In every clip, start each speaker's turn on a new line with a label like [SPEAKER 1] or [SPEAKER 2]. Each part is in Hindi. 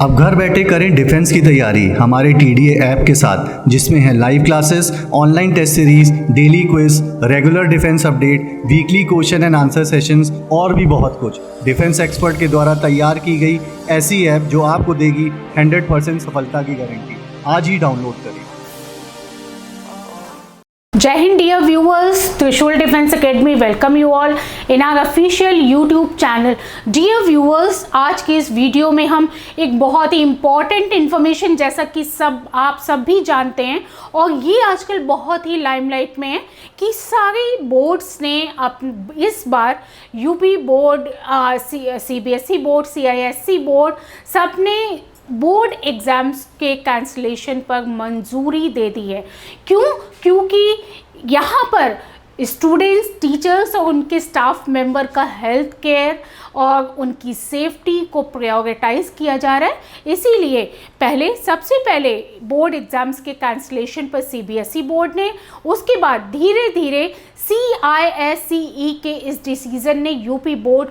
[SPEAKER 1] अब घर बैठे करें डिफेंस की तैयारी हमारे TDA ऐप के साथ, जिसमें है live classes, online test series, daily quiz, regular defence update, weekly question and answer sessions और भी बहुत कुछ। डिफेंस एक्सपर्ट के द्वारा तैयार की गई ऐसी ऐप जो आपको देगी 100% सफलता की गारंटी। आज ही डाउनलोड करें।
[SPEAKER 2] जय हिंद dear viewers, Trishul defence academy welcome you all in our official YouTube channel. Dear viewers, आज के इस वीडियो में हम एक बहुत ही इम्पॉर्टेंट इन्फॉर्मेशन, जैसा कि आप सब भी जानते हैं और ये आजकल बहुत ही लाइमलाइट में है कि सारे बोर्ड्स ने इस बार UP board, CBSE board, CISE board, सब ने बोर्ड एग्ज़ाम्स के कैंसलेशन पर मंजूरी दे दी है। क्योंकि यहाँ पर स्टूडेंट्स, टीचर्स और उनके स्टाफ मेंबर का हेल्थ केयर और उनकी सेफ्टी को प्रायोरिटाइज किया जा रहा है। इसीलिए सबसे पहले बोर्ड एग्ज़ाम्स के कैंसलेशन पर CBSE बोर्ड ने, उसके बाद धीरे धीरे CISE के इस डिसीज़न ने यूपी बोर्ड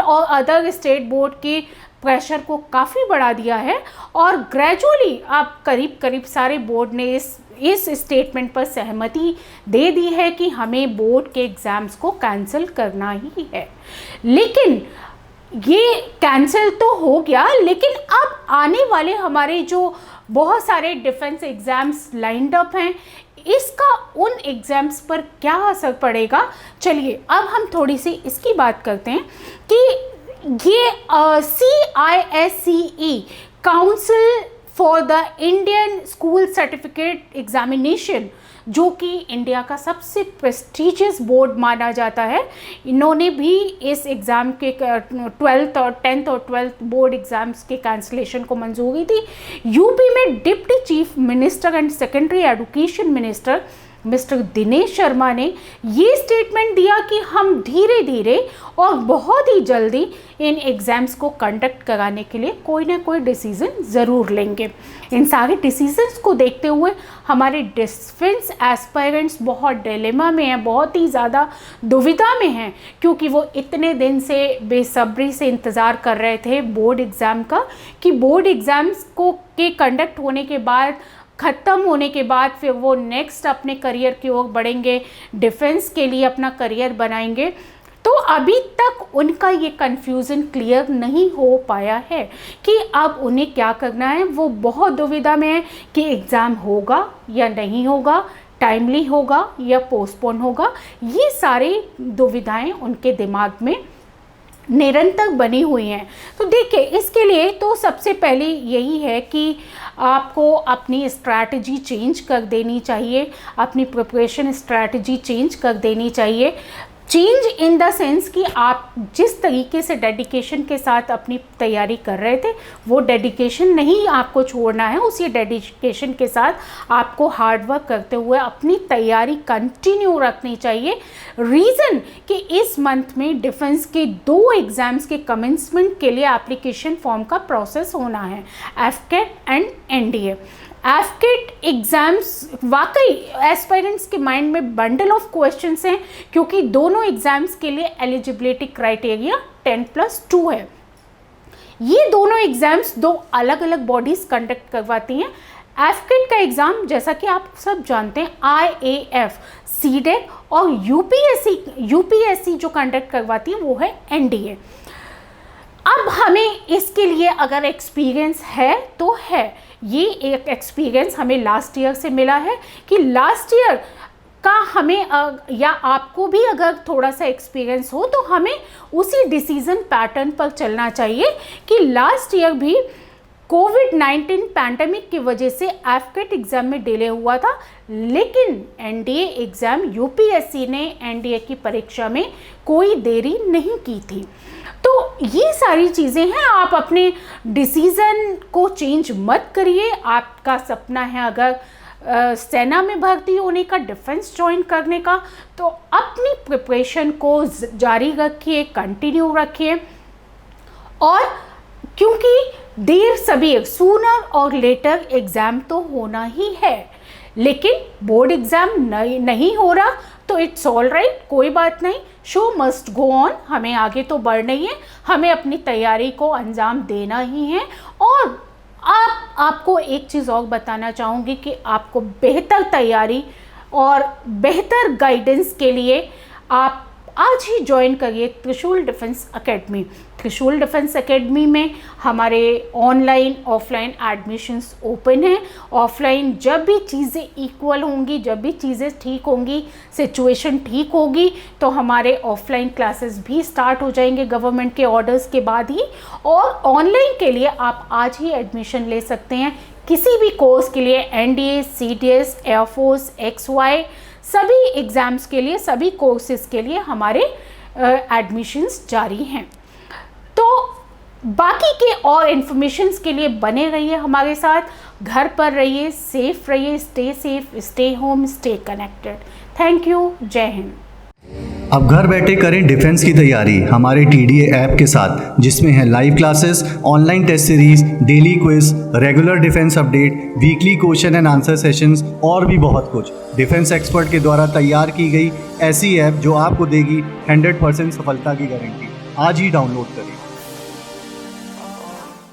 [SPEAKER 2] और अदर स्टेट बोर्ड के प्रेशर को काफ़ी बढ़ा दिया है और ग्रेजुअली अब करीब सारे बोर्ड ने इस स्टेटमेंट पर सहमति दे दी है कि हमें बोर्ड के एग्ज़ाम्स को कैंसिल करना ही है। लेकिन ये कैंसिल तो हो गया, लेकिन अब आने वाले हमारे जो बहुत सारे डिफेंस एग्ज़ाम्स लाइंड अप हैं, इसका उन एग्ज़ाम्स पर क्या असर पड़ेगा। चलिए अब हम थोड़ी सी इसकी बात करते हैं कि ये CISE council for the Indian school certificate examination, जो कि इंडिया का सबसे प्रेस्टीजियस बोर्ड माना जाता है, इन्होंने भी इस एग्ज़ाम के 10th और 12th बोर्ड एग्ज़ाम्स के कैंसलेशन को मंजूरी दी। यूपी में deputy chief minister and secondary education minister mister Dinesh Sharma ने ये स्टेटमेंट दिया कि हम धीरे धीरे और बहुत ही जल्दी इन एग्ज़ाम्स को कंडक्ट कराने के लिए कोई ना कोई डिसीज़न ज़रूर लेंगे। इन सारे डिसीजंस को देखते हुए हमारे डिफेंस एस्पायरेंट्स बहुत डिलेमा में हैं, बहुत ही ज़्यादा दुविधा में हैं, क्योंकि वो इतने दिन से बेसब्री से इंतज़ार कर रहे थे बोर्ड एग्ज़ाम का, कि बोर्ड एग्ज़ाम्स के कंडक्ट होने के बाद, ख़त्म होने के बाद फिर वो नेक्स्ट अपने करियर की ओर बढ़ेंगे, डिफेंस के लिए अपना करियर बनाएंगे। तो अभी तक उनका ये कन्फ्यूज़न क्लियर नहीं हो पाया है कि अब उन्हें क्या करना है। वो बहुत दुविधा में है कि एग्ज़ाम होगा या नहीं होगा, टाइमली होगा या पोस्टपोन होगा। ये सारी दुविधाएं उनके दिमाग में निरंतर बनी हुई हैं। तो देखिए, इसके लिए तो सबसे पहले यही है कि आपको अपनी स्ट्रैटेजी चेंज कर देनी चाहिए, अपनी प्रिपरेशन स्ट्रैटेजी चेंज कर देनी चाहिए। चेंज इन द सेंस कि आप जिस तरीके से डेडिकेशन के साथ अपनी तैयारी कर रहे थे, वो डेडिकेशन नहीं आपको छोड़ना है। उसी डेडिकेशन के साथ आपको हार्ड वर्क करते हुए अपनी तैयारी कंटिन्यू रखनी चाहिए। रीज़न कि इस मंथ में डिफेंस के 2 एग्ज़ाम्स के कमेंसमेंट के लिए एप्लीकेशन फॉर्म का प्रोसेस होना है, AFCAT and NDA। AFCAT exams वाकई एस्पायरेंट्स के माइंड में बंडल ऑफ क्वेश्चंस हैं, क्योंकि दोनों एग्ज़ाम्स के लिए एलिजिबिलिटी क्राइटेरिया 10+2 है। ये दोनों एग्ज़ाम्स 2 अलग अलग बॉडीज़ कंडक्ट करवाती हैं। AFCAT का एग्ज़ाम, जैसा कि आप सब जानते हैं, IAF, CDEC और UPSC जो कंडक्ट करवाती है वो है NDA। अब हमें इसके लिए अगर एक्सपीरियंस है तो है, ये एक एक्सपीरियंस हमें लास्ट ईयर से मिला है कि लास्ट ईयर का हमें या आपको भी अगर थोड़ा सा एक्सपीरियंस हो तो हमें उसी डिसीजन पैटर्न पर चलना चाहिए कि लास्ट ईयर भी कोविड-19 पैंडमिक की वजह से AFCAT एग्ज़ाम में डिले हुआ था, लेकिन NDA एग्ज़ाम UPSC ने NDA की परीक्षा में कोई देरी नहीं की थी। तो ये सारी चीज़ें हैं, आप अपने डिसीज़न को चेंज मत करिए। आपका सपना है अगर सेना में भर्ती होने का, डिफेंस ज्वाइन करने का, तो अपनी प्रिपरेशन को जारी रखिए, कंटिन्यू रखिए। और क्योंकि देर सबेर, सूनर और लेटर एग्ज़ाम तो होना ही है, लेकिन बोर्ड एग्ज़ाम नहीं हो रहा तो इट्स ऑल राइट, कोई बात नहीं, शो मस्ट गो ऑन, हमें आगे तो बढ़ना ही है, हमें अपनी तैयारी को अंजाम देना ही है। और आपको एक चीज़ और बताना चाहूँगी कि आपको बेहतर तैयारी और बेहतर गाइडेंस के लिए आप आज ही ज्वाइन करिए त्रिशूल डिफेंस एकेडमी। त्रिशूल डिफेंस एकेडमी में हमारे ऑनलाइन ऑफलाइन एडमिशन्स ओपन हैं। ऑफलाइन जब भी चीज़ें इक्वल होंगी, जब भी चीज़ें ठीक होंगी, सिचुएशन ठीक होगी, तो हमारे ऑफलाइन क्लासेस भी स्टार्ट हो जाएंगे गवर्नमेंट के ऑर्डर्स के बाद ही। और ऑनलाइन के लिए आप आज ही एडमिशन ले सकते हैं किसी भी कोर्स के लिए, NDA, CDS, एयरफोर्स, XY, सभी एग्ज़ाम्स के लिए, सभी कोर्सेज़ के लिए हमारे एडमिशन्स जारी हैं। तो बाकी के और इन्फॉर्मेशंस के लिए बने रहिए हमारे साथ, घर पर रहिए, सेफ रहिए, stay safe, stay home, stay connected. Thank you, जय हिंद।
[SPEAKER 1] अब घर बैठे करें डिफेंस की तैयारी हमारे TDA ऐप के साथ, जिसमें है live classes, online test series, daily quiz, regular defence update, weekly question and answer sessions और भी बहुत कुछ। डिफेंस एक्सपर्ट के द्वारा तैयार की गई ऐसी ऐप जो आपको देगी 100% सफलता की गारंटी। आज ही डाउनलोड करें।